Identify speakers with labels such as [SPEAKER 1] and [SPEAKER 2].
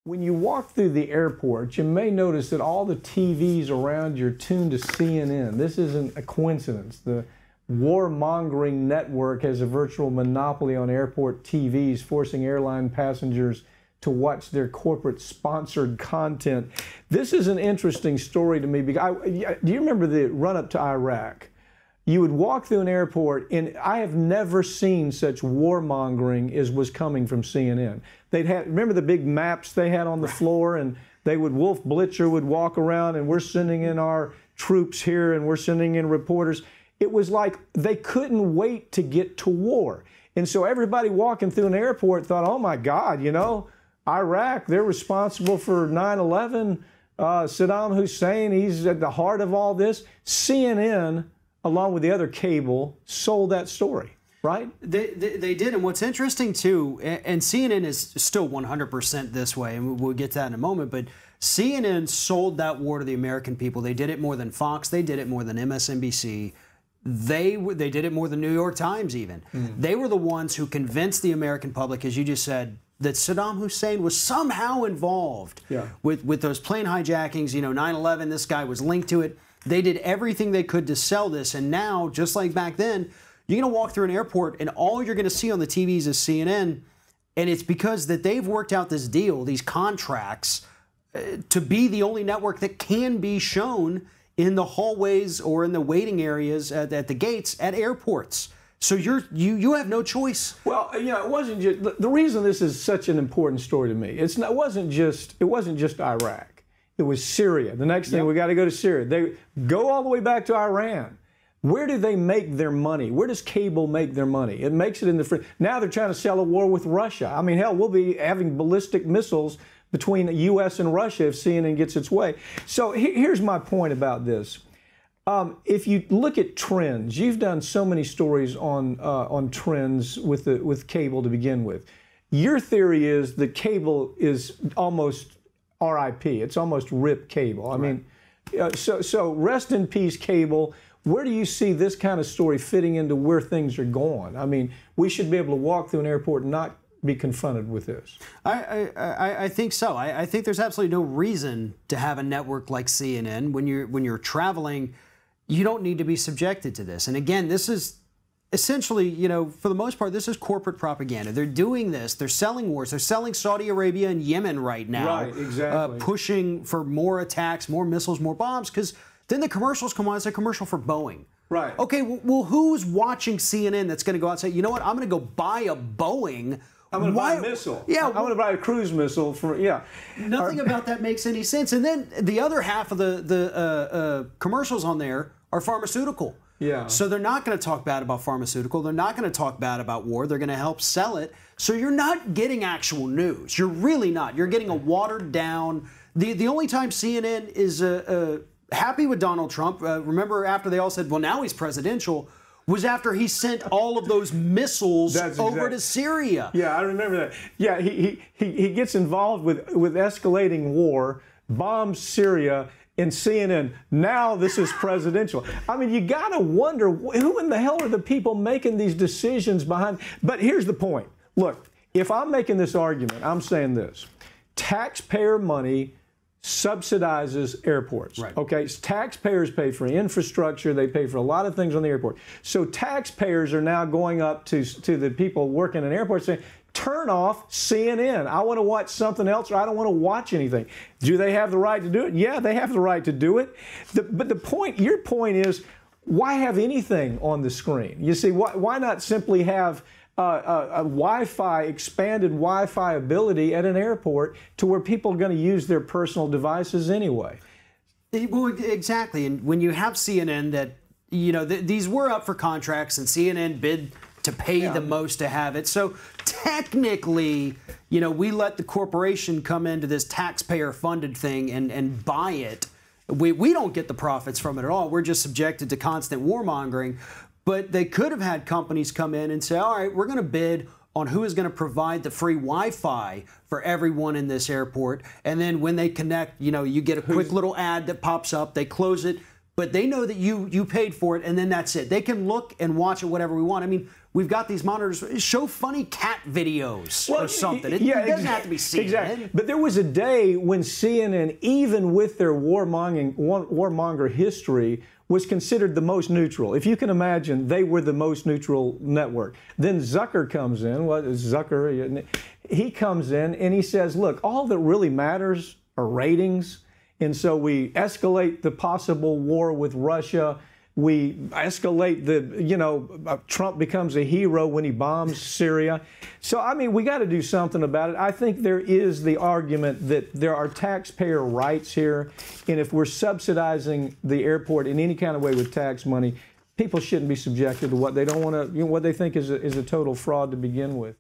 [SPEAKER 1] When you walk through the airport, you may notice that all the TVs around you are tuned to CNN. This isn't a coincidence. The warmongering network has a virtual monopoly on airport TVs, forcing airline passengers to watch their corporate sponsored content. This is an interesting story to me because do you remember the run-up to Iraq? You would walk through an airport, and I have never seen such warmongering as was coming from CNN. Remember the big maps they had on the floor, and Wolf Blitzer would walk around, and we're sending in our troops here, and we're sending in reporters. It was like they couldn't wait to get to war. And so everybody walking through an airport thought, oh my God, Iraq, they're responsible for 9/11. Saddam Hussein, he's at the heart of all this. CNN, along with the other cable, sold that story, right?
[SPEAKER 2] They did, and what's interesting too, and CNN is still 100% this way, and we'll get to that in a moment, but CNN sold that war to the American people. They did it more than Fox, they did it more than MSNBC, they did it more than New York Times even. They were the ones who convinced the American public, as you just said, that Saddam Hussein was somehow involved with those plane hijackings, 9/11, this guy was linked to it. They did everything they could to sell this, and now, just like back then, you're going to walk through an airport, and all you're going to see on the TVs is CNN, and it's because that they've worked out this deal, these contracts, to be the only network that can be shown in the hallways or in the waiting areas at the gates at airports. So you have no choice.
[SPEAKER 1] Well, it wasn't just the reason this is such an important story to me. It wasn't just Iraq. It was Syria. The next thing, we got to go to Syria. They go all the way back to Iran. Where do they make their money? Where does cable make their money? It makes it in the now they're trying to sell a war with Russia. I mean, hell, we'll be having ballistic missiles between the U.S. and Russia if CNN gets its way. So here's my point about this. If you look at trends, you've done so many stories on trends with cable to begin with. Your theory is that cable is almost RIP. It's almost RIP cable. I mean, so rest in peace, cable. Where do you see this kind of story fitting into where things are going? I mean, we should be able to walk through an airport and not be confronted with this.
[SPEAKER 2] I think so. I think there's absolutely no reason to have a network like CNN when you're traveling. You don't need to be subjected to this. And again, this is essentially, for the most part, this is corporate propaganda. They're doing this. They're selling wars. They're selling Saudi Arabia and Yemen right now.
[SPEAKER 1] Right, exactly.
[SPEAKER 2] Pushing for more attacks, more missiles, more bombs, because then the commercials come on. It's a commercial for Boeing.
[SPEAKER 1] Right.
[SPEAKER 2] Okay, well, who's watching CNN that's going to go out and say, you know what, I'm going to go buy a Boeing.
[SPEAKER 1] I'm going to buy a missile.
[SPEAKER 2] Yeah.
[SPEAKER 1] I'm going to buy a cruise missile
[SPEAKER 2] Nothing about that makes any sense. And then the other half of the commercials on there are pharmaceutical.
[SPEAKER 1] Yeah.
[SPEAKER 2] So they're not going to talk bad about pharmaceutical. They're not going to talk bad about war. They're going to help sell it. So you're not getting actual news. You're really not. You're getting a watered down. The only time CNN is happy with Donald Trump, remember after they all said, well, now he's presidential, was after he sent all of those missiles over to Syria.
[SPEAKER 1] Yeah, I remember that. Yeah, he gets involved with escalating war, bombs Syria, in CNN, now this is presidential. I mean, you got to wonder, who in the hell are the people making these decisions behind? But here's the point. Look, if I'm making this argument, I'm saying this. Taxpayer money subsidizes airports.
[SPEAKER 2] Right.
[SPEAKER 1] Okay, taxpayers pay for infrastructure. They pay for a lot of things on the airport. So taxpayers are now going up to the people working in airports saying, turn off CNN. I want to watch something else, or I don't want to watch anything. Do they have the right to do it? Yeah, they have the right to do it. But your point is, why have anything on the screen? You see, why not simply have a Wi-Fi, expanded Wi-Fi ability at an airport to where people are going to use their personal devices anyway?
[SPEAKER 2] Well, exactly. And when you have CNN that, these were up for contracts, and CNN bid to pay the most to have it. So technically, we let the corporation come into this taxpayer-funded thing and buy it. We don't get the profits from it at all. We're just subjected to constant warmongering. But they could have had companies come in and say, all right, we're going to bid on who is going to provide the free Wi-Fi for everyone in this airport. And then when they connect, you get a quick little ad that pops up. They close it. But they know that you paid for it, and then that's it. They can look and watch it whatever we want. I mean, we've got these monitors. Show funny cat videos or something. It doesn't have to be CNN.
[SPEAKER 1] Exactly. But there was a day when CNN, even with their warmonger history, was considered the most neutral. If you can imagine, they were the most neutral network. Then Zucker comes in. What is Zucker? He comes in and he says, look, all that really matters are ratings. And so we escalate the possible war with Russia. We escalate Trump becomes a hero when he bombs Syria. So, I mean, we got to do something about it. I think there is the argument that there are taxpayer rights here. And if we're subsidizing the airport in any kind of way with tax money, people shouldn't be subjected to what they don't want to, what they think is a total fraud to begin with.